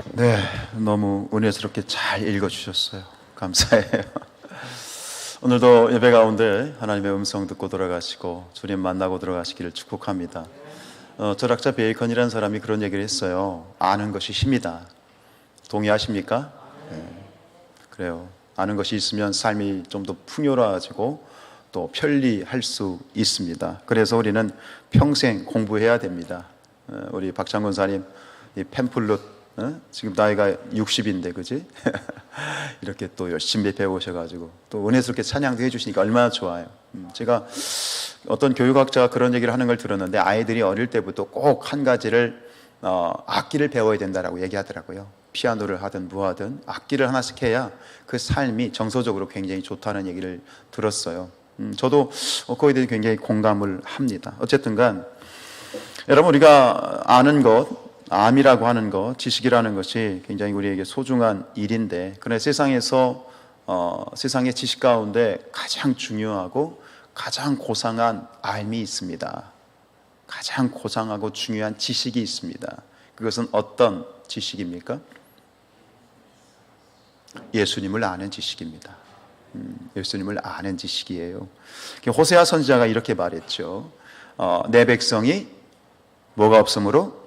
네, 너무 은혜스럽게 잘 읽어주셨어요. 감사해요. 오늘도 예배 가운데 하나님의 음성 듣고 돌아가시고 주님 만나고 들어가시기를 축복합니다. 철학자 베이컨이라는 사람이 그런 얘기를 했어요. 아는 것이 힘이다. 동의하십니까? 네, 그래요. 아는 것이 있으면 삶이 좀 더 풍요로워지고 또 편리할 수 있습니다. 그래서 우리는 평생 공부해야 됩니다. 우리 박창근 사님 이 팸플릿 지금 나이가 60인데 그지? 이렇게 또 열심히 배우셔가지고 또 은혜스럽게 찬양도 해주시니까 얼마나 좋아요. 제가 어떤 교육학자가 그런 얘기를 하는 걸 들었는데 아이들이 어릴 때부터 꼭 한 가지를 악기를 배워야 된다라고 얘기하더라고요. 피아노를 하든 뭐하든 악기를 하나씩 해야 그 삶이 정서적으로 굉장히 좋다는 얘기를 들었어요. 저도 거기에 대해 굉장히 공감을 합니다. 어쨌든간 여러분 우리가 아는 것, 암이라고 하는 것, 지식이라는 것이 굉장히 우리에게 소중한 일인데, 그러나 세상에서 세상의 지식 가운데 가장 중요하고 가장 고상한 암이 있습니다. 가장 고상하고 중요한 지식이 있습니다. 그것은 어떤 지식입니까? 예수님을 아는 지식입니다. 예수님을 아는 지식이에요. 호세아 선지자가 이렇게 말했죠. 내 백성이 뭐가 없으므로?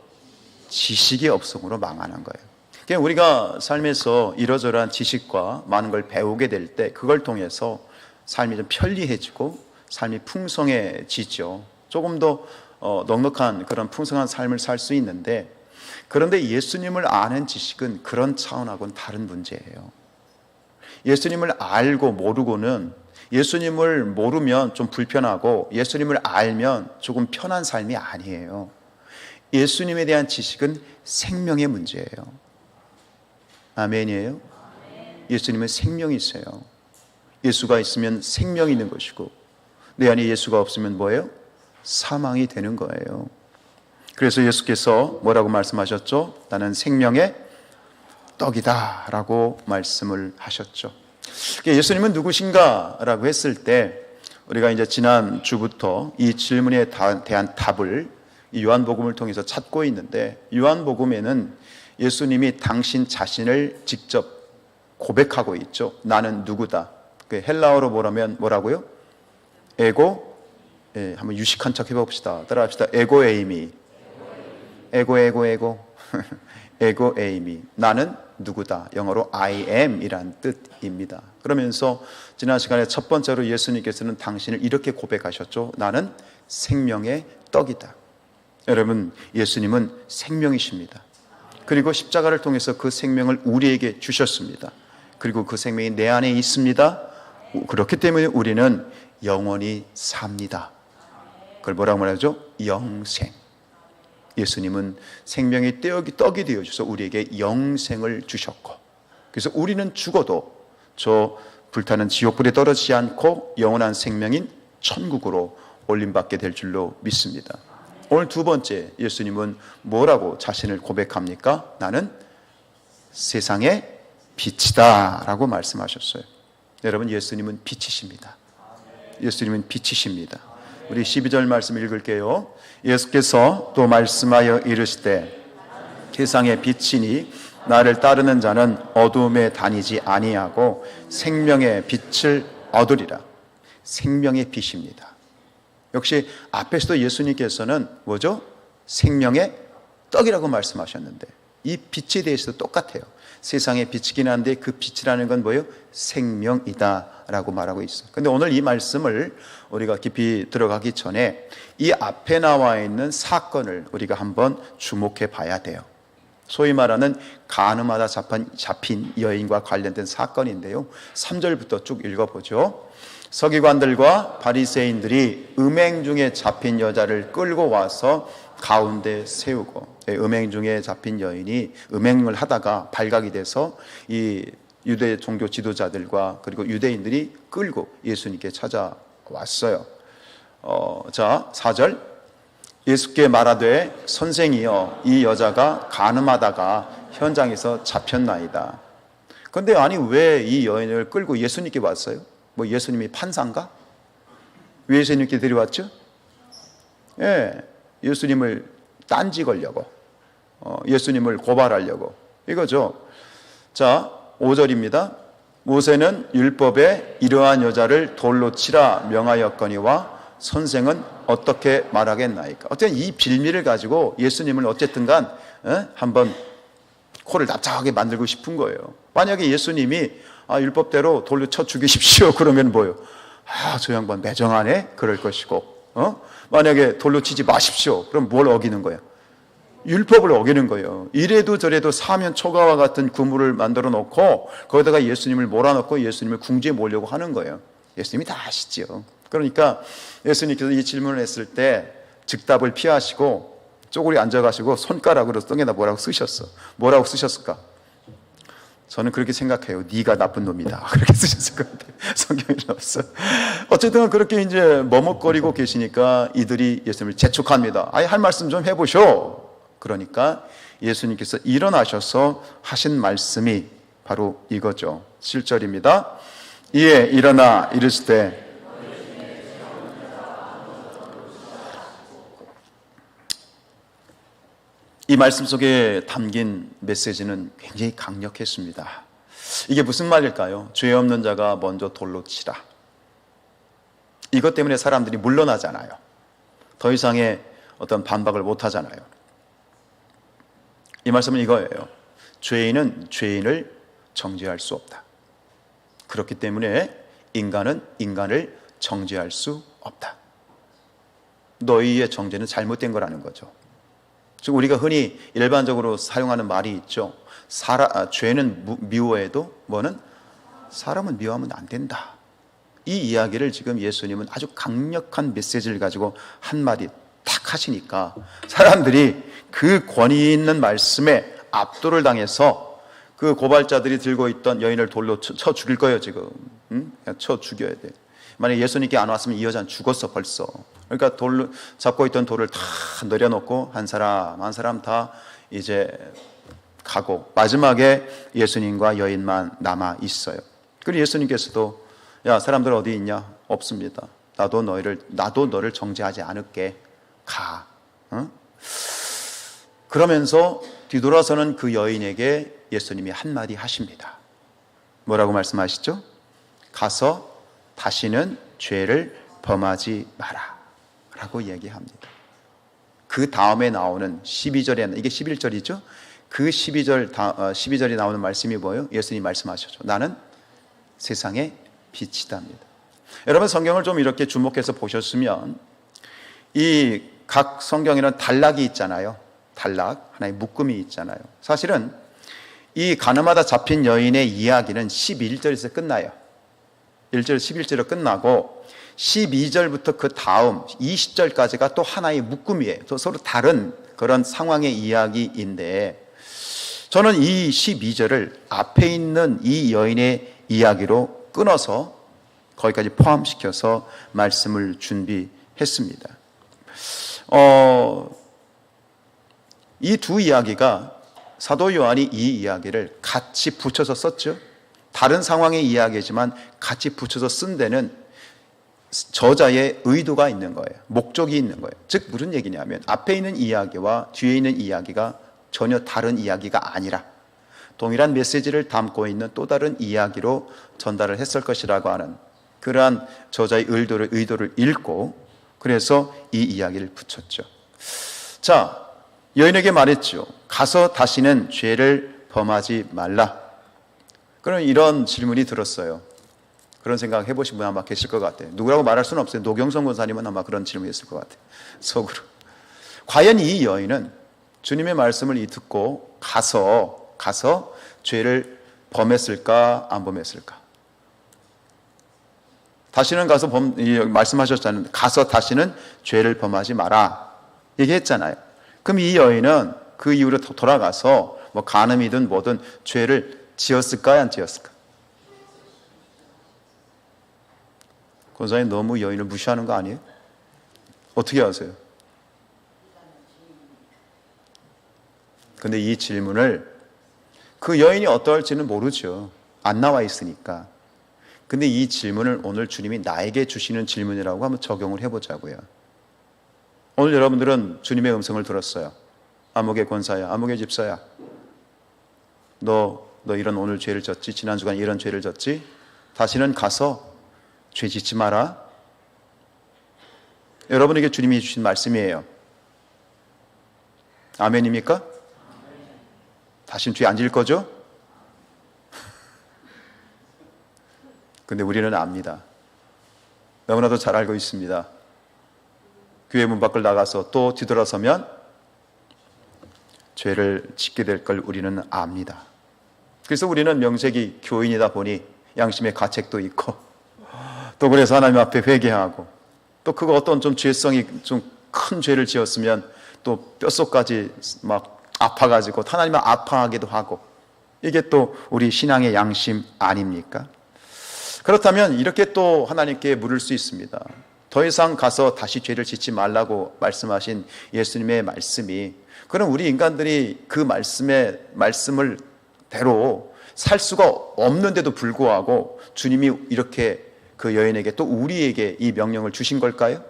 지식이 없음으로 망하는 거예요. 그러니까 우리가 삶에서 이러저러한 지식과 많은 걸 배우게 될 때 그걸 통해서 삶이 좀 편리해지고 삶이 풍성해지죠. 조금 더 넉넉한 그런 풍성한 삶을 살 수 있는데, 그런데 예수님을 아는 지식은 그런 차원하고는 다른 문제예요. 예수님을 알고 모르고는, 예수님을 모르면 좀 불편하고 예수님을 알면 조금 편한 삶이 아니에요. 예수님에 대한 지식은 생명의 문제예요. 아멘이에요? 예수님은 생명이 있어요. 예수가 있으면 생명이 있는 것이고 내 안에 예수가 없으면 뭐예요? 사망이 되는 거예요. 그래서 예수께서 뭐라고 말씀하셨죠? 나는 생명의 떡이다 라고 말씀을 하셨죠. 예수님은 누구신가? 라고 했을 때 우리가 이제 지난 주부터 이 질문에 대한 답을 이 요한복음을 통해서 찾고 있는데, 요한복음에는 예수님이 당신 자신을 직접 고백하고 있죠. 나는 누구다. 헬라어로 뭐라고요? 에고, 한번 유식한 척 해봅시다. 따라합시다. 에고 에이미. 에고 에이미. 나는 누구다. 영어로 I am 이란 뜻입니다. 그러면서 지난 시간에 첫 번째로 예수님께서는 당신을 이렇게 고백하셨죠. 나는 생명의 떡이다. 여러분, 예수님은 생명이십니다. 그리고 십자가를 통해서 그 생명을 우리에게 주셨습니다. 그리고 그 생명이 내 안에 있습니다. 그렇기 때문에 우리는 영원히 삽니다. 그걸 뭐라고 말하죠? 영생. 예수님은 생명의 떡이 되어주셔서 우리에게 영생을 주셨고, 그래서 우리는 죽어도 저 불타는 지옥불에 떨어지지 않고 영원한 생명인 천국으로 올림받게 될 줄로 믿습니다. 오늘 두 번째, 예수님은 뭐라고 자신을 고백합니까? 나는 세상의 빛이다 라고 말씀하셨어요. 여러분, 예수님은 빛이십니다. 예수님은 빛이십니다. 우리 12절 말씀 읽을게요. 예수께서 또 말씀하여 이르시되 세상의 빛이니 나를 따르는 자는 어두움에 다니지 아니하고 생명의 빛을 얻으리라. 생명의 빛입니다. 역시 앞에서도 예수님께서는 뭐죠? 생명의 떡이라고 말씀하셨는데 이 빛에 대해서도 똑같아요. 세상의 빛이긴 한데 그 빛이라는 건 뭐예요? 생명이다 라고 말하고 있어요. 근데 오늘 이 말씀을 우리가 깊이 들어가기 전에 이 앞에 나와 있는 사건을 우리가 한번 주목해 봐야 돼요. 소위 말하는 간음하다 잡힌 여인과 관련된 사건인데요, 3절부터 쭉 읽어보죠. 서기관들과 바리새인들이 음행 중에 잡힌 여자를 끌고 와서 가운데 세우고, 음행 중에 잡힌 여인이 음행을 하다가 발각이 돼서 이 유대 종교 지도자들과 그리고 유대인들이 끌고 예수님께 찾아왔어요. 자, 4절. 예수께 말하되 선생이여 이 여자가 간음하다가 현장에서 잡혔나이다. 그런데 아니 왜 이 여인을 끌고 예수님께 왔어요? 뭐 예수님이 판사인가? 왜 예수님께 데려왔죠? 예수님을 딴지 걸려고, 예수님을 고발하려고, 이거죠. 자, 5절입니다. 모세는 율법에 이러한 여자를 돌로 치라 명하였거니와 선생은 어떻게 말하겠나이까. 어쨌든 이 빌미를 가지고 예수님을 어쨌든 간 한번 코를 납작하게 만들고 싶은 거예요. 만약에 예수님이 율법대로 돌로 쳐 죽이십시오 그러면 뭐예요? 저 양반 매정하네 그럴 것이고, 만약에 돌로 치지 마십시오 그럼 뭘 어기는 거야? 율법을 어기는 거예요. 이래도 저래도 사면 초가와 같은 그물을 만들어 놓고 거기다가 예수님을 몰아넣고 예수님을 궁지에 몰려고 하는 거예요. 예수님이 다 아시죠. 그러니까 예수님께서 이 질문을 했을 때 즉답을 피하시고 쪼그리 앉아가시고 손가락으로 똥에다 뭐라고 쓰셨어. 뭐라고 쓰셨을까? 저는 그렇게 생각해요. 네가 나쁜 놈이다 그렇게 쓰셨을 것 같아요. 성경에 없어. 어쨌든 그렇게 이제 머뭇거리고 계시니까 이들이 예수님을 재촉합니다. 할 말씀 좀 해보쇼. 그러니까 예수님께서 일어나셔서 하신 말씀이 바로 이거죠. 7절입니다. 이에 일어나 이르시되, 이 말씀 속에 담긴 메시지는 굉장히 강력했습니다. 이게 무슨 말일까요? 죄 없는 자가 먼저 돌로 치라. 이것 때문에 사람들이 물러나잖아요. 더 이상의 어떤 반박을 못 하잖아요. 이 말씀은 이거예요. 죄인은 죄인을 정죄할 수 없다. 그렇기 때문에 인간은 인간을 정죄할 수 없다. 너희의 정죄는 잘못된 거라는 거죠. 즉 우리가 흔히 일반적으로 사용하는 말이 있죠. 죄는 미워해도 뭐는 사람은 미워하면 안 된다. 이 이야기를 지금 예수님은 아주 강력한 메시지를 가지고 한마디 탁 하시니까 사람들이 그 권위 있는 말씀에 압도를 당해서 그 고발자들이 들고 있던 여인을 돌로 쳐 죽일 거예요 지금. 그냥 쳐 죽여야 돼. 만약 예수님께 안 왔으면 이 여자는 죽었어 벌써. 그러니까 돌로 잡고 있던 돌을 다 내려놓고 한 사람 다 이제 가고 마지막에 예수님과 여인만 남아 있어요. 그리고 예수님께서도 야 사람들 어디 있냐? 없습니다. 나도 너를 정죄하지 않을게. 가. 그러면서 뒤돌아서는 그 여인에게 예수님이 한마디 하십니다. 뭐라고 말씀하시죠? 가서 다시는 죄를 범하지 마라 라고 얘기합니다. 그 다음에 나오는 12절에, 이게 11절이죠? 그 12절이 나오는 말씀이 뭐예요? 예수님이 말씀하셨죠. 나는 세상의 빛이답니다. 여러분 성경을 좀 이렇게 주목해서 보셨으면 이 각 성경에는 단락이 있잖아요. 단락, 하나의 묶음이 있잖아요. 사실은 이 가늠하다 잡힌 여인의 이야기는 11절에서 끝나요. 1절, 11절로 끝나고 12절부터 그 다음 20절까지가 또 하나의 묶음이에요. 또 서로 다른 그런 상황의 이야기인데 저는 이 12절을 앞에 있는 이 여인의 이야기로 끊어서 거기까지 포함시켜서 말씀을 준비했습니다. 이 두 이야기가 사도 요한이 이 이야기를 같이 붙여서 썼죠. 다른 상황의 이야기지만 같이 붙여서 쓴 데는 저자의 의도가 있는 거예요. 목적이 있는 거예요. 즉 무슨 얘기냐면 앞에 있는 이야기와 뒤에 있는 이야기가 전혀 다른 이야기가 아니라 동일한 메시지를 담고 있는 또 다른 이야기로 전달을 했을 것이라고 하는 그러한 저자의 의도를 읽고 그래서 이 이야기를 붙였죠. 자, 여인에게 말했죠. 가서 다시는 죄를 범하지 말라. 그럼 이런 질문이 들었어요. 그런 생각 해보신 분 아마 계실 것 같아요. 누구라고 말할 수는 없어요. 노경성 권사님은 아마 그런 질문이 있을 것 같아요. 속으로. 과연 이 여인은 주님의 말씀을 듣고 가서 죄를 범했을까 안 범했을까? 다시는 가서 말씀하셨잖아요. 가서 다시는 죄를 범하지 마라 얘기했잖아요. 그럼 이 여인은 그 이후로 돌아가서 뭐 간음이든 뭐든 죄를 지었을까 안 지었을까? 권사님 너무 여인을 무시하는 거 아니에요? 어떻게 아세요? 근데 이 질문을 그 여인이 어떠할지는 모르죠. 안 나와 있으니까. 근데 이 질문을 오늘 주님이 나에게 주시는 질문이라고 한번 적용을 해보자고요. 오늘 여러분들은 주님의 음성을 들었어요. 아무개 권사야, 아무개 집사야. 너 이런 오늘 죄를 졌지, 지난 주간 이런 죄를 졌지, 다시는 가서 죄 짓지 마라. 여러분에게 주님이 주신 말씀이에요. 아멘입니까? 다시는 죄 안 지을 거죠? 근데 우리는 압니다. 너무나도 잘 알고 있습니다. 교회 문 밖을 나가서 또 뒤돌아서면 죄를 짓게 될 걸 우리는 압니다. 그래서 우리는 명색이 교인이다 보니 양심의 가책도 있고, 또 그래서 하나님 앞에 회개하고, 또 그거 어떤 좀 죄성이 좀 큰 죄를 지었으면 또 뼛속까지 막 아파가지고 하나님을 아파하기도 하고, 이게 또 우리 신앙의 양심 아닙니까? 그렇다면 이렇게 또 하나님께 물을 수 있습니다. 더 이상 가서 다시 죄를 짓지 말라고 말씀하신 예수님의 말씀이, 그럼 우리 인간들이 그 말씀을 대로 살 수가 없는데도 불구하고 주님이 이렇게 그 여인에게 또 우리에게 이 명령을 주신 걸까요?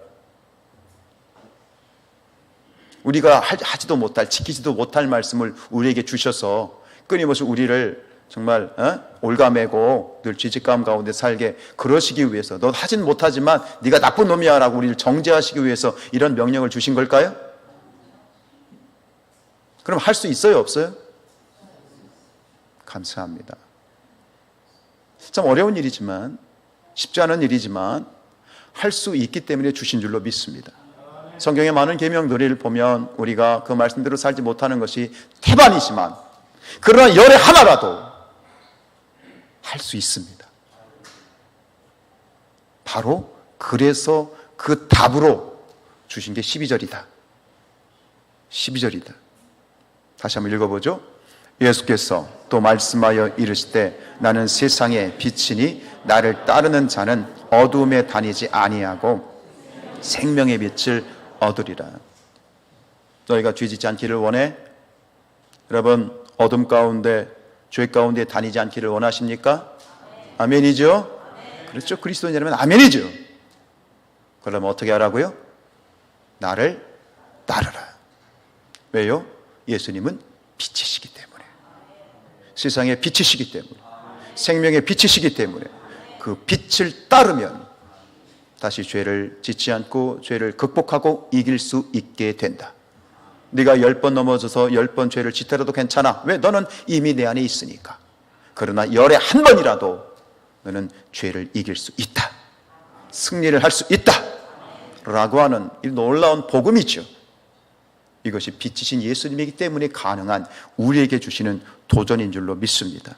우리가 하지도 못할, 지키지도 못할 말씀을 우리에게 주셔서 끊임없이 우리를 정말 올가매고 늘 죄책감 가운데 살게 그러시기 위해서, 너 하진 못하지만 네가 나쁜 놈이야 라고 우리를 정죄하시기 위해서 이런 명령을 주신 걸까요? 그럼 할 수 있어요, 없어요? 감사합니다. 참 어려운 일이지만, 쉽지 않은 일이지만 할 수 있기 때문에 주신 줄로 믿습니다. 성경의 많은 계명들을 보면 우리가 그 말씀대로 살지 못하는 것이 태반이지만, 그러나 열의 하나라도 할 수 있습니다. 바로 그래서 그 답으로 주신 게 12절이다. 12절이다. 다시 한번 읽어보죠. 예수께서 또 말씀하여 이르시되 나는 세상의 빛이니 나를 따르는 자는 어두움에 다니지 아니하고 생명의 빛을 얻으리라. 너희가 죄 짓지 않기를 원해? 여러분, 어둠 가운데, 죄 가운데 다니지 않기를 원하십니까? 아멘이죠? 그렇죠. 그리스도인이라면 아멘이죠. 그러면 어떻게 하라고요? 나를 따르라. 왜요? 예수님은 빛이시기 때문에, 세상의 빛이시기 때문에, 생명의 빛이시기 때문에 그 빛을 따르면 다시 죄를 짓지 않고 죄를 극복하고 이길 수 있게 된다. 네가 10번 넘어져서 10번 죄를 짓더라도 괜찮아. 왜? 너는 이미 내 안에 있으니까. 그러나 열에 한 번이라도 너는 죄를 이길 수 있다, 승리를 할 수 있다 라고 하는 이 놀라운 복음이죠. 이것이 빛이신 예수님이기 때문에 가능한 우리에게 주시는 도전인 줄로 믿습니다.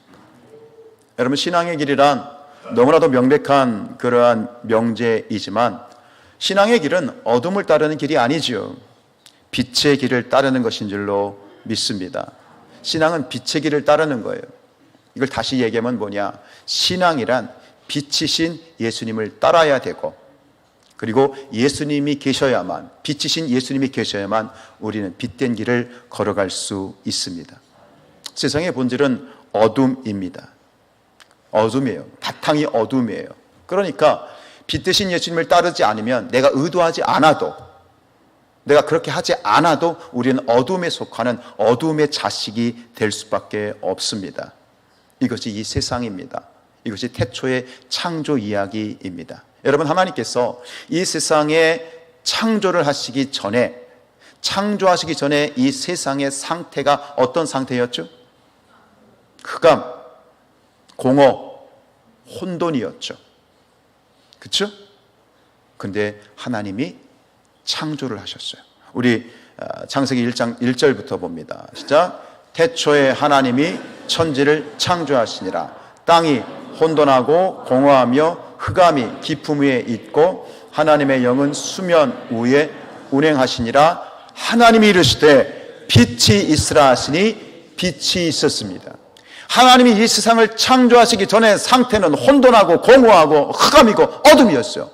여러분, 신앙의 길이란 너무나도 명백한 그러한 명제이지만, 신앙의 길은 어둠을 따르는 길이 아니죠. 빛의 길을 따르는 것인 줄로 믿습니다. 신앙은 빛의 길을 따르는 거예요. 이걸 다시 얘기하면 뭐냐? 신앙이란 빛이신 예수님을 따라야 되고, 그리고 예수님이 계셔야만, 빛이신 예수님이 계셔야만 우리는 빛된 길을 걸어갈 수 있습니다. 세상의 본질은 어둠입니다. 어둠이에요. 바탕이 어둠이에요. 그러니까 빛 대신 예수님을 따르지 않으면, 내가 의도하지 않아도, 내가 그렇게 하지 않아도 우리는 어둠에 속하는 어둠의 자식이 될 수밖에 없습니다. 이것이 이 세상입니다. 이것이 태초의 창조 이야기입니다. 여러분, 하나님께서 이 세상에 창조를 하시기 전에, 창조하시기 전에 이 세상의 상태가 어떤 상태였죠? 흑암, 공허, 혼돈이었죠. 그렇죠? 근데 하나님이 창조를 하셨어요. 우리 창세기 1장 1절부터 봅니다. 시작. 태초에 하나님이 천지를 창조하시니라. 땅이 혼돈하고 공허하며 흑암이 깊음 위에 있고 하나님의 영은 수면 위에 운행하시니라. 하나님이 이르시되 빛이 있으라 하시니 빛이 있었습니다. 하나님이 이 세상을 창조하시기 전에 상태는 혼돈하고 공허하고 흑암이고 어둠이었어요.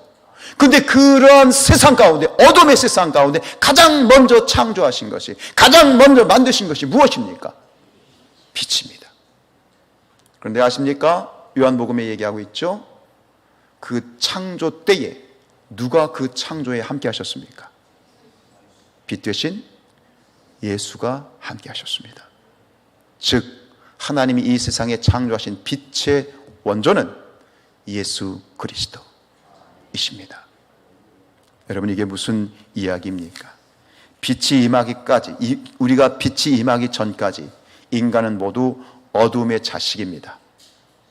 근데 그런 세상 가운데, 어둠의 세상 가운데 가장 먼저 창조하신 것이, 가장 먼저 만드신 것이 무엇입니까? 빛입니다. 그런데 아십니까? 요한복음에 얘기하고 있죠? 그 창조 때에 누가 그 창조에 함께 하셨습니까? 빛 대신 예수가 함께 하셨습니다. 즉 하나님이 이 세상에 창조하신 빛의 원조는 예수 그리스도이십니다. 여러분, 이게 무슨 이야기입니까? 빛이 임하기까지, 우리가 빛이 임하기 전까지 인간은 모두 어둠의 자식입니다.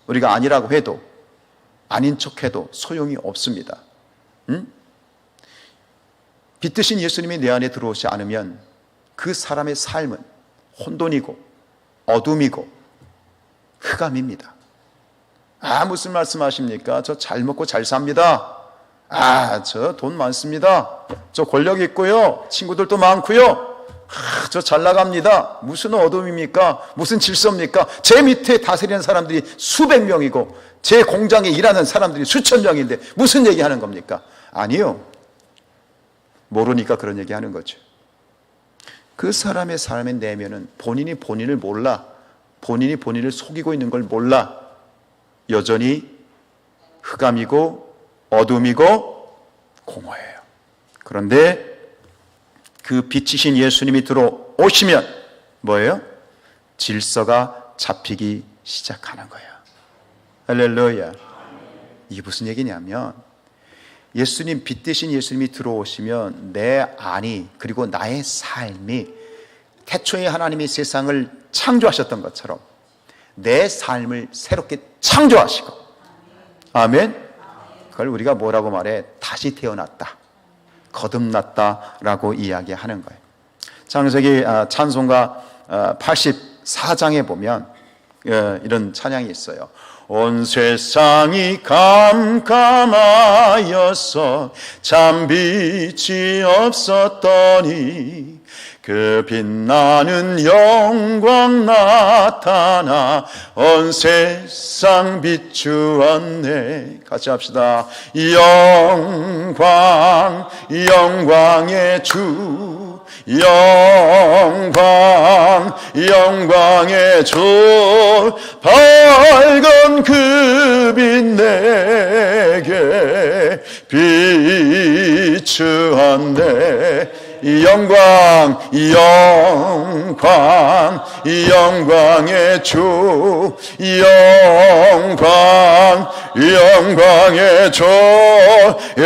우리가 아니라고 해도, 아닌 척해도 소용이 없습니다. 빛 대신 예수님이 내 안에 들어오지 않으면 그 사람의 삶은 혼돈이고 어둠이고 흑암입니다. 무슨 말씀하십니까? 저 잘 먹고 잘 삽니다. 저 돈 많습니다. 저 권력 있고요. 친구들도 많고요. 저 잘 나갑니다. 무슨 어둠입니까? 무슨 질서입니까? 제 밑에 다스리는 사람들이 수백 명이고 제 공장에 일하는 사람들이 수천 명인데 무슨 얘기하는 겁니까? 아니요. 모르니까 그런 얘기하는 거죠. 그 사람의 삶의 내면은 본인이 본인을 몰라, 본인이 본인을 속이고 있는 걸 몰라, 여전히 흑암이고 어둠이고 공허해요. 그런데 그 빛이신 예수님이 들어오시면 뭐예요? 질서가 잡히기 시작하는 거예요. 할렐루야. 이게 무슨 얘기냐면, 예수님, 빛 대신 예수님이 들어오시면 내 안이, 그리고 나의 삶이 태초에 하나님이 세상을 창조하셨던 것처럼 내 삶을 새롭게 창조하시고, 아멘. 그걸 우리가 뭐라고 말해? 다시 태어났다, 거듭났다라고 이야기하는 거예요. 창세기 찬송가 84장에 보면 이런 찬양이 있어요. 온 세상이 캄캄하여서 참 빛이 없었더니 그 빛나는 영광 나타나 온 세상 비추었네. 같이 합시다. 영광, 영광의 주, 영광, 영광의 주, 밝은 그 빛 내게 비추었네. 이 영광, 이 영광, 이 영광의 주, 이 영광, 이 영광의 주, 이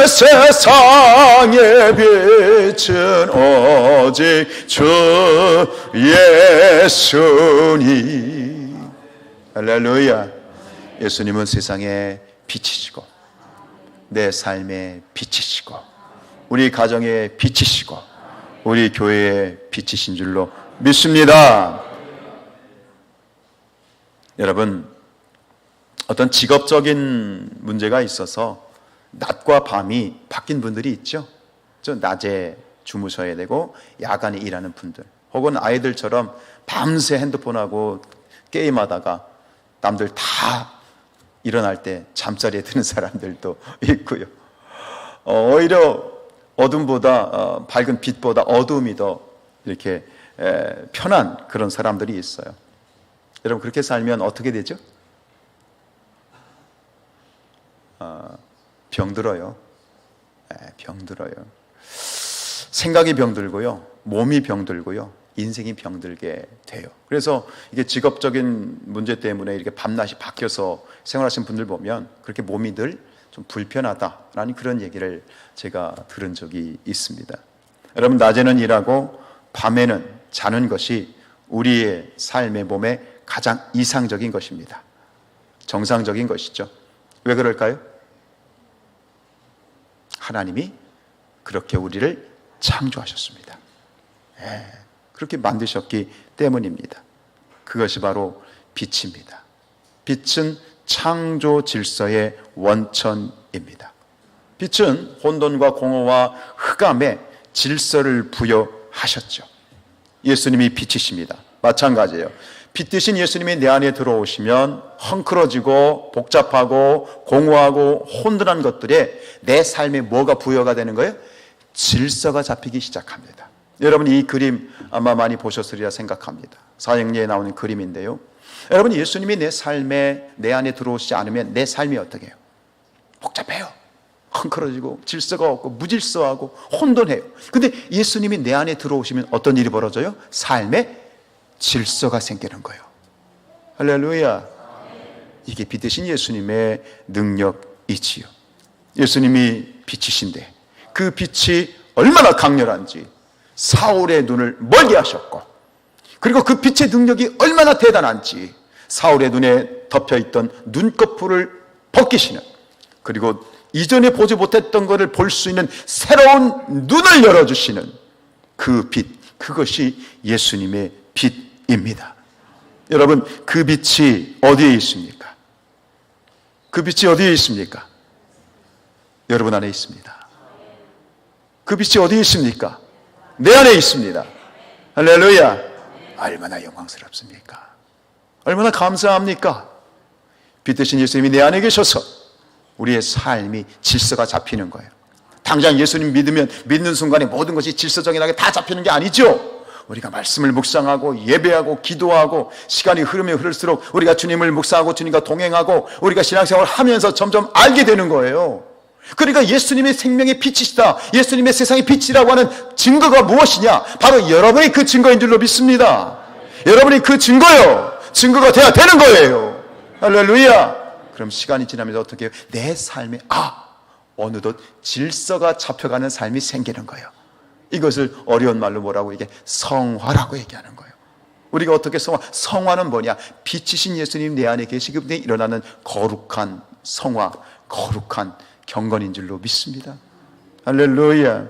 세상의 빛은 오직 주 예수님. 할렐루야. 예수님은 세상의 빛이시고 내 삶의 빛이시고 우리 가정의 빛이시고 우리 교회의 빛이신 줄로 믿습니다. 여러분, 어떤 직업적인 문제가 있어서 낮과 밤이 바뀐 분들이 있죠. 낮에 주무셔야 되고 야간에 일하는 분들, 혹은 아이들처럼 밤새 핸드폰하고 게임하다가 남들 다 일어날 때 잠자리에 드는 사람들도 있고요. 오히려 어둠보다 밝은 빛보다 어둠이 더 이렇게 편한 그런 사람들이 있어요. 여러분, 그렇게 살면 어떻게 되죠? 병들어요. 병들어요. 생각이 병들고요, 몸이 병들고요, 인생이 병들게 돼요. 그래서 이게 직업적인 문제 때문에 이렇게 밤낮이 바뀌어서 생활하시는 분들 보면 그렇게 몸이 늘 좀 불편하다라는 그런 얘기를 제가 들은 적이 있습니다. 여러분, 낮에는 일하고 밤에는 자는 것이 우리의 삶의 몸에 가장 이상적인 것입니다. 정상적인 것이죠. 왜 그럴까요? 하나님이 그렇게 우리를 창조하셨습니다. 그렇게 만드셨기 때문입니다. 그것이 바로 빛입니다. 빛은 창조 질서의 원천입니다. 빛은 혼돈과 공허와 흑암에 질서를 부여하셨죠. 예수님이 빛이십니다. 마찬가지예요. 빛 대신 예수님이 내 안에 들어오시면 헝클어지고 복잡하고 공허하고 혼돈한 것들에 내 삶에 뭐가 부여가 되는 거예요? 질서가 잡히기 시작합니다. 여러분, 이 그림 아마 많이 보셨으리라 생각합니다. 사형리에 나오는 그림인데요. 여러분, 예수님이 내 삶에, 내 안에 들어오시지 않으면 내 삶이 어떻게 해요? 복잡해요. 헝클어지고 질서가 없고 무질서하고 혼돈해요. 근데 예수님이 내 안에 들어오시면 어떤 일이 벌어져요? 삶에 질서가 생기는 거예요. 할렐루야. 이게 빛 대신 예수님의 능력이지요. 예수님이 빛이신데 그 빛이 얼마나 강렬한지 사울의 눈을 멀게 하셨고, 그리고 그 빛의 능력이 얼마나 대단한지 사울의 눈에 덮여있던 눈꺼풀을 벗기시는, 그리고 이전에 보지 못했던 것을 볼 수 있는 새로운 눈을 열어주시는 그 빛, 그것이 예수님의 빛입니다. 여러분, 그 빛이 어디에 있습니까? 그 빛이 어디에 있습니까? 여러분 안에 있습니다. 그 빛이 어디에 있습니까? 내 안에 있습니다. 할렐루야. 얼마나 영광스럽습니까? 얼마나 감사합니까? 빛 대신 예수님이 내 안에 계셔서 우리의 삶이 질서가 잡히는 거예요. 당장 예수님 믿으면 믿는 순간에 모든 것이 질서정연하게 다 잡히는 게 아니죠. 우리가 말씀을 묵상하고 예배하고 기도하고 시간이 흐르면 흐를수록 우리가 주님을 묵상하고 주님과 동행하고 우리가 신앙생활을 하면서 점점 알게 되는 거예요. 그러니까 예수님의 생명의 빛이시다, 예수님의 세상의 빛이라고 하는 증거가 무엇이냐? 바로 여러분이 그 증거인 줄로 믿습니다. 여러분이 그 증거가 돼야 되는 거예요. 할렐루야. 그럼 시간이 지나면서 어떻게 해요? 내 삶에 어느덧 질서가 잡혀가는 삶이 생기는 거예요. 이것을 어려운 말로 뭐라고 이게 성화라고 얘기하는 거예요. 우리가 어떻게 성화는 뭐냐? 빛이신 예수님 내 안에 계시기 때문에 일어나는 거룩한 성화, 거룩한 경건인 줄로 믿습니다. 할렐루야.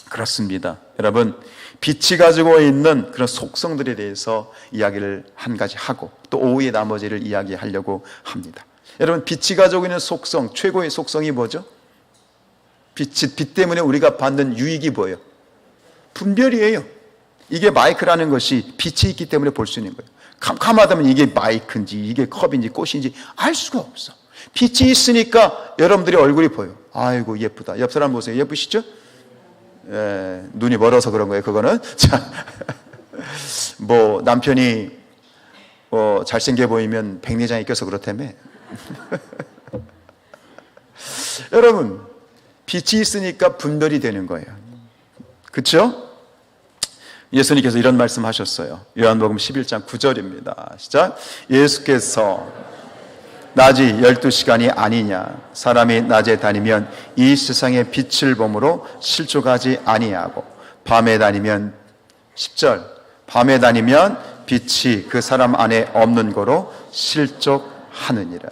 그렇습니다. 여러분, 빛이 가지고 있는 그런 속성들에 대해서 이야기를 한 가지 하고 또 오후에 나머지를 이야기하려고 합니다. 여러분, 빛이 가지고 있는 속성, 최고의 속성이 뭐죠? 빛 때문에 우리가 받는 유익이 뭐예요? 분별이에요. 이게 마이크라는 것이 빛이 있기 때문에 볼 수 있는 거예요. 캄캄하다면 이게 마이크인지 이게 컵인지 꽃인지 알 수가 없어. 빛이 있으니까 여러분들의 얼굴이 보여. 아이고 예쁘다. 옆 사람 보세요. 예쁘시죠? 예, 눈이 멀어서 그런 거예요. 그거는 자, 뭐 남편이 잘생겨 보이면 백내장이 껴서 그렇다며. 여러분, 빛이 있으니까 분별이 되는 거예요. 그렇죠? 예수님께서 이런 말씀하셨어요. 요한복음 11장 9절입니다. 시작. 예수께서 낮이 12시간이 아니냐? 사람이 낮에 다니면 이 세상의 빛을 보므로 실족하지 아니하고 밤에 다니면 10절 밤에 다니면 빛이 그 사람 안에 없는 거로 실족하느니라.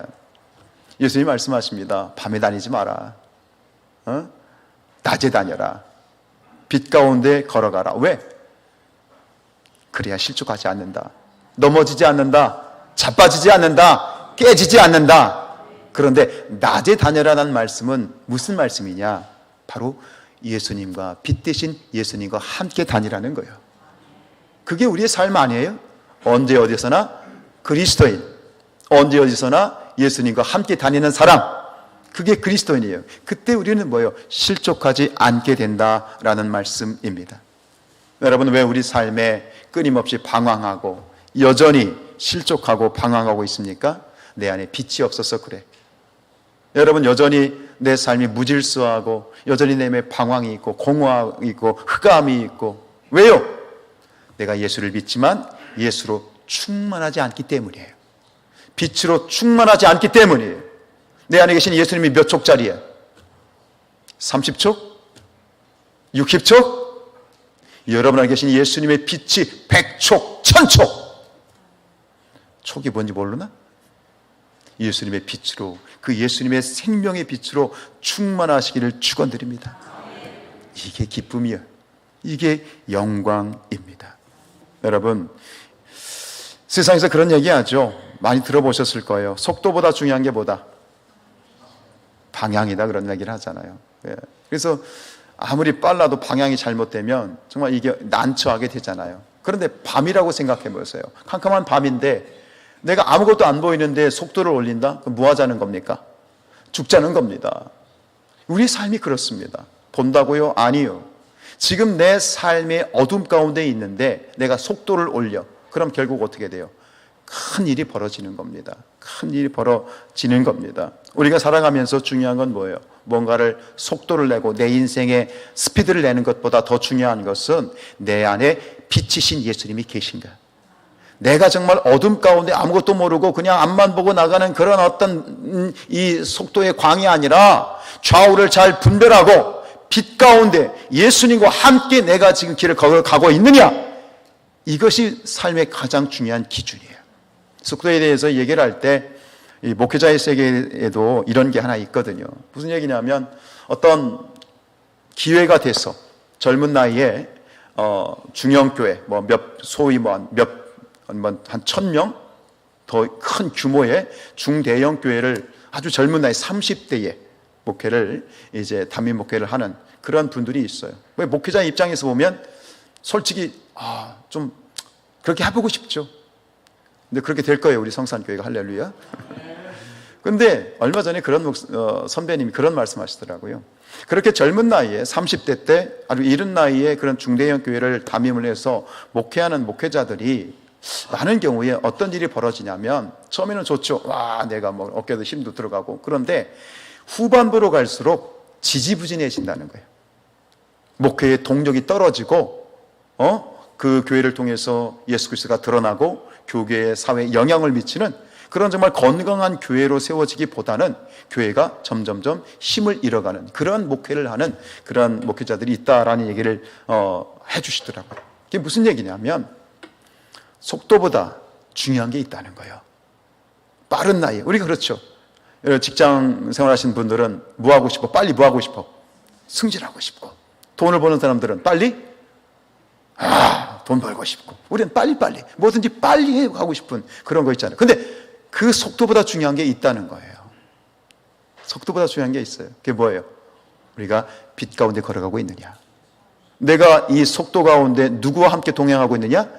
예수님이 말씀하십니다. 밤에 다니지 마라. 낮에 다녀라. 빛 가운데 걸어가라. 왜? 그래야 실족하지 않는다. 넘어지지 않는다. 자빠지지 않는다. 깨지지 않는다. 그런데 낮에 다녀라는 말씀은 무슨 말씀이냐? 바로 예수님과 빛 대신 예수님과 함께 다니라는 거예요. 그게 우리의 삶 아니에요? 언제 어디서나 그리스도인, 언제 어디서나 예수님과 함께 다니는 사람, 그게 그리스도인이에요. 그때 우리는 뭐예요? 실족하지 않게 된다라는 말씀입니다. 여러분, 왜 우리 삶에 끊임없이 방황하고 여전히 실족하고 방황하고 있습니까? 내 안에 빛이 없어서 그래. 여러분, 여전히 내 삶이 무질서하고 여전히 내 안에 방황이 있고 공허함이 있고 흑암이 있고. 왜요? 내가 예수를 믿지만 예수로 충만하지 않기 때문이에요. 빛으로 충만하지 않기 때문이에요. 내 안에 계신 예수님이 몇 촉짜리야? 30촉? 60촉? 여러분 안에 계신 예수님의 빛이 100촉, 1000촉. 촉이 뭔지 모르나? 예수님의 빛으로, 그 예수님의 생명의 빛으로 충만하시기를 축원드립니다. 이게 기쁨이야. 이게 영광입니다. 여러분, 세상에서 그런 얘기하죠. 많이 들어보셨을 거예요. 속도보다 중요한 게 뭐다? 방향이다. 그런 얘기를 하잖아요. 그래서 아무리 빨라도 방향이 잘못되면 정말 이게 난처하게 되잖아요. 그런데 밤이라고 생각해 보세요. 캄캄한 밤인데 내가 아무것도 안 보이는데 속도를 올린다? 그럼 뭐 하자는 겁니까? 죽자는 겁니다. 우리 삶이 그렇습니다. 본다고요? 아니요. 지금 내 삶의 어둠 가운데 있는데 내가 속도를 올려. 그럼 결국 어떻게 돼요? 큰 일이 벌어지는 겁니다. 큰 일이 벌어지는 겁니다. 우리가 살아가면서 중요한 건 뭐예요? 뭔가를 속도를 내고 내 인생에 스피드를 내는 것보다 더 중요한 것은 내 안에 빛이신 예수님이 계신가? 내가 정말 어둠 가운데 아무것도 모르고 그냥 앞만 보고 나가는 그런 어떤 이 속도의 광이 아니라 좌우를 잘 분별하고 빛 가운데 예수님과 함께 내가 지금 길을 가고 있느냐, 이것이 삶의 가장 중요한 기준이에요. 속도에 대해서 얘기를 할 때 이 목회자의 세계에도 이런 게 하나 있거든요. 무슨 얘기냐면 어떤 기회가 돼서 젊은 나이에 중형교회 소위 한 1,000명 더 큰 규모의 중대형 교회를 아주 젊은 나이 30대에 목회를 이제 담임 목회를 하는 그런 분들이 있어요. 왜 목회자 입장에서 보면 솔직히 좀 그렇게 해보고 싶죠. 근데 그렇게 될 거예요, 우리 성산교회가. 할렐루야. 근데 얼마 전에 그런 선배님이 그런 말씀하시더라고요. 그렇게 젊은 나이에 30대 때 아주 이른 나이에 그런 중대형 교회를 담임을 해서 목회하는 목회자들이 많은 경우에 어떤 일이 벌어지냐면, 처음에는 좋죠. 와, 내가 어깨도 힘도 들어가고. 그런데 후반부로 갈수록 지지부진해진다는 거예요. 목회의 동력이 떨어지고, 그 교회를 통해서 예수 그리스도가 드러나고 교계의 사회에 영향을 미치는 그런 정말 건강한 교회로 세워지기보다는 교회가 점점점 힘을 잃어가는 그런 목회를 하는 그런 목회자들이 있다라는 얘기를 해주시더라고요. 이게 무슨 얘기냐면 속도보다 중요한 게 있다는 거예요. 빠른 나이에. 우리가 그렇죠. 직장 생활하시는 분들은 뭐 하고 싶어? 빨리 뭐 하고 싶어? 승진하고 싶고. 돈을 버는 사람들은 빨리 돈 벌고 싶고. 우리는 빨리빨리 뭐든지 빨리 하고 싶은 그런 거 있잖아요. 근데 그 속도보다 중요한 게 있다는 거예요. 속도보다 중요한 게 있어요. 그게 뭐예요? 우리가 빛 가운데 걸어가고 있느냐, 내가 이 속도 가운데 누구와 함께 동행하고 있느냐,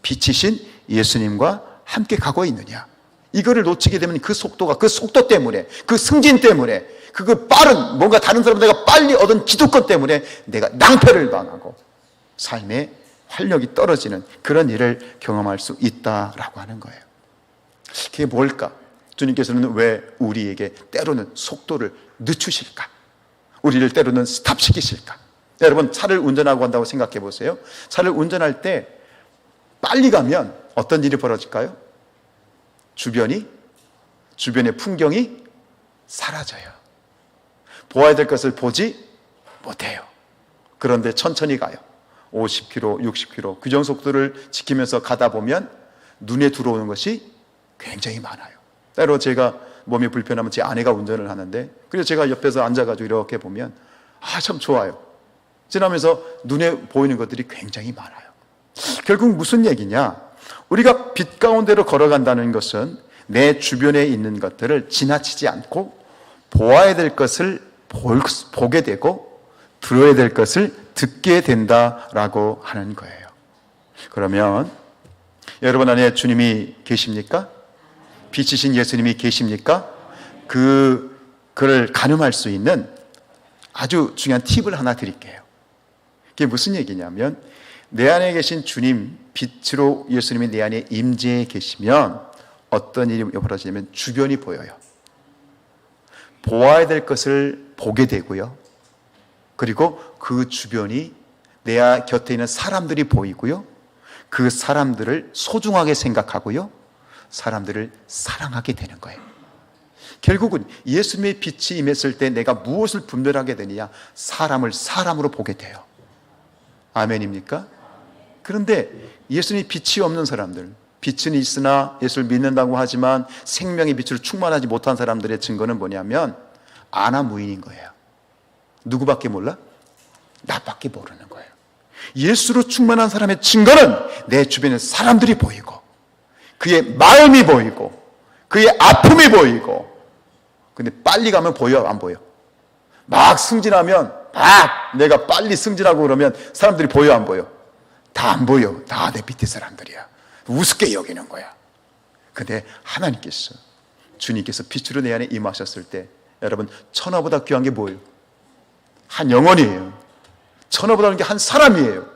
빛이신 예수님과 함께 가고 있느냐. 이거를 놓치게 되면 그 속도가, 그 속도 때문에, 그 승진 때문에, 그 빠른 뭔가 다른 사람보다 빨리 얻은 기득권 때문에 내가 낭패를 당하고 삶의 활력이 떨어지는 그런 일을 경험할 수 있다라고 하는 거예요. 그게 뭘까? 주님께서는 왜 우리에게 때로는 속도를 늦추실까? 우리를 때로는 스탑시키실까? 여러분, 차를 운전하고 한다고 생각해 보세요. 차를 운전할 때 빨리 가면 어떤 일이 벌어질까요? 주변의 풍경이 사라져요. 보아야 될 것을 보지 못해요. 그런데 천천히 가요. 50km, 60km 규정 속도를 지키면서 가다 보면 눈에 들어오는 것이 굉장히 많아요. 때로 제가 몸이 불편하면 제 아내가 운전을 하는데, 그래서 제가 옆에서 앉아가지고 이렇게 보면 참 좋아요. 지나면서 눈에 보이는 것들이 굉장히 많아요. 결국 무슨 얘기냐? 우리가 빛 가운데로 걸어간다는 것은 내 주변에 있는 것들을 지나치지 않고 보아야 될 것을 보게 되고 들어야 될 것을 듣게 된다라고 하는 거예요. 그러면 여러분 안에 주님이 계십니까? 빛이신 예수님이 계십니까? 그를 가늠할 수 있는 아주 중요한 팁을 하나 드릴게요. 그게 무슨 얘기냐면, 내 안에 계신 주님, 빛으로 예수님이 내 안에 임재해 계시면 어떤 일이 벌어지냐면 주변이 보여요. 보아야 될 것을 보게 되고요. 그리고 그 주변이 내 곁에 있는 사람들이 보이고요. 그 사람들을 소중하게 생각하고요. 사람들을 사랑하게 되는 거예요. 결국은 예수님의 빛이 임했을 때 내가 무엇을 분별하게 되느냐? 사람을 사람으로 보게 돼요. 아멘입니까? 그런데 예수님의 빛이 없는 사람들, 빛은 있으나 예수를 믿는다고 하지만 생명의 빛으로 충만하지 못한 사람들의 증거는 뭐냐면 아나무인인 거예요. 누구밖에 몰라? 나밖에 모르는 거예요. 예수로 충만한 사람의 증거는 내 주변에 사람들이 보이고 그의 마음이 보이고 그의 아픔이 보이고. 근데 빨리 가면 보여, 안 보여? 막 승진하면 내가 빨리 승진하고 그러면 사람들이 보여, 안 보여? 다 안 보여. 다 내 밑에 사람들이야. 우습게 여기는 거야. 근데 하나님께서, 주님께서 빛으로 내 안에 임하셨을 때 여러분, 천하보다 귀한 게 뭐예요? 한 영혼이에요. 천하보다 귀한 게 한 사람이에요.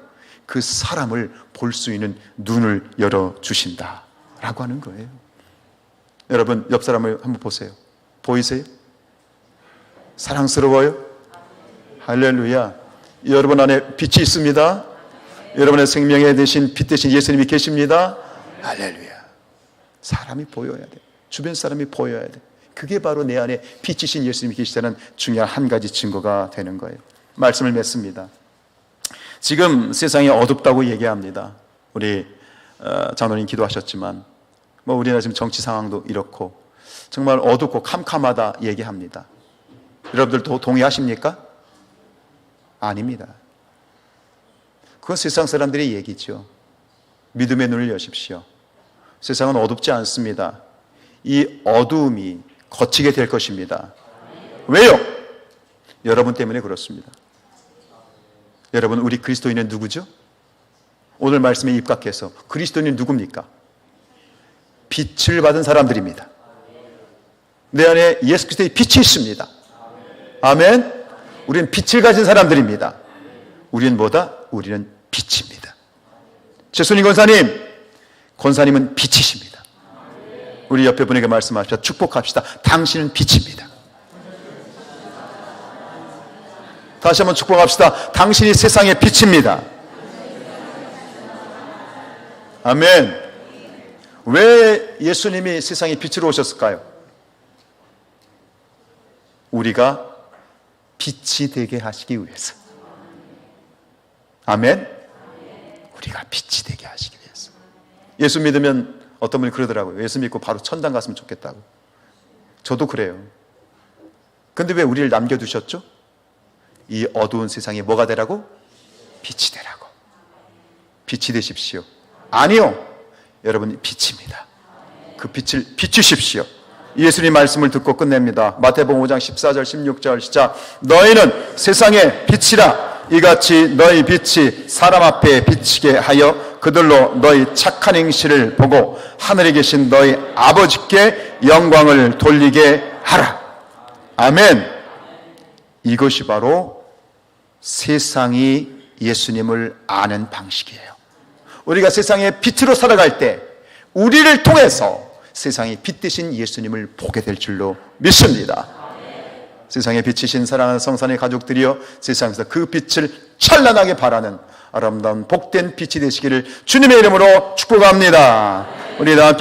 그 사람을 볼 수 있는 눈을 열어주신다 라고 하는 거예요. 여러분, 옆 사람을 한번 보세요. 보이세요? 사랑스러워요? 할렐루야. 여러분 안에 빛이 있습니다. 여러분의 생명에 대신 빛 대신 예수님이 계십니다. 할렐루야. 사람이 보여야 돼. 주변 사람이 보여야 돼. 그게 바로 내 안에 빛이신 예수님이 계시다는 중요한 한 가지 증거가 되는 거예요. 말씀을 맺습니다. 지금 세상이 어둡다고 얘기합니다. 우리 장로님 기도하셨지만 우리나라 지금 정치 상황도 이렇고 정말 어둡고 캄캄하다 얘기합니다. 여러분들도 동의하십니까? 아닙니다. 그건 세상 사람들의 얘기죠. 믿음의 눈을 여십시오. 세상은 어둡지 않습니다. 이 어두움이 거치게 될 것입니다. 왜요? 여러분 때문에 그렇습니다. 여러분, 우리 그리스도인은 누구죠? 오늘 말씀에 입각해서 그리스도인은 누굽니까? 빛을 받은 사람들입니다. 내 안에 예수 그리스도의 빛이 있습니다. 아멘. 우리는 빛을 가진 사람들입니다. 우리는 뭐다? 우리는 빛입니다. 최순희 권사님은 빛이십니다. 우리 옆에 분에게 말씀하십시다. 축복합시다. 당신은 빛입니다. 다시 한번 축복합시다. 당신이 세상의 빛입니다. 아멘. 왜 예수님이 세상에 빛으로 오셨을까요? 우리가 빛이 되게 하시기 위해서. 아멘. 우리가 빛이 되게 하시기 위해서. 예수 믿으면 어떤 분이 그러더라고요. 예수 믿고 바로 천당 갔으면 좋겠다고. 저도 그래요. 근데 왜 우리를 남겨두셨죠? 이 어두운 세상에 뭐가 되라고? 빛이 되라고. 빛이 되십시오. 아니요. 여러분 빛입니다. 그 빛을 비추십시오. 예수님 말씀을 듣고 끝냅니다. 마태복음 5장 14절 16절 시작. 너희는 세상의 빛이라. 이같이 너희 빛이 사람 앞에 비치게 하여 그들로 너희 착한 행실을 보고 하늘에 계신 너희 아버지께 영광을 돌리게 하라. 아멘. 이것이 바로 세상이 예수님을 아는 방식이에요. 우리가 세상의 빛으로 살아갈 때 우리를 통해서 세상의 빛 되신 예수님을 보게 될 줄로 믿습니다. 세상의 빛이신 사랑하는 성산의 가족들이여 세상에서 그 빛을 찬란하게 바라는 아름다운 복된 빛이 되시기를 주님의 이름으로 축복합니다. 우리 다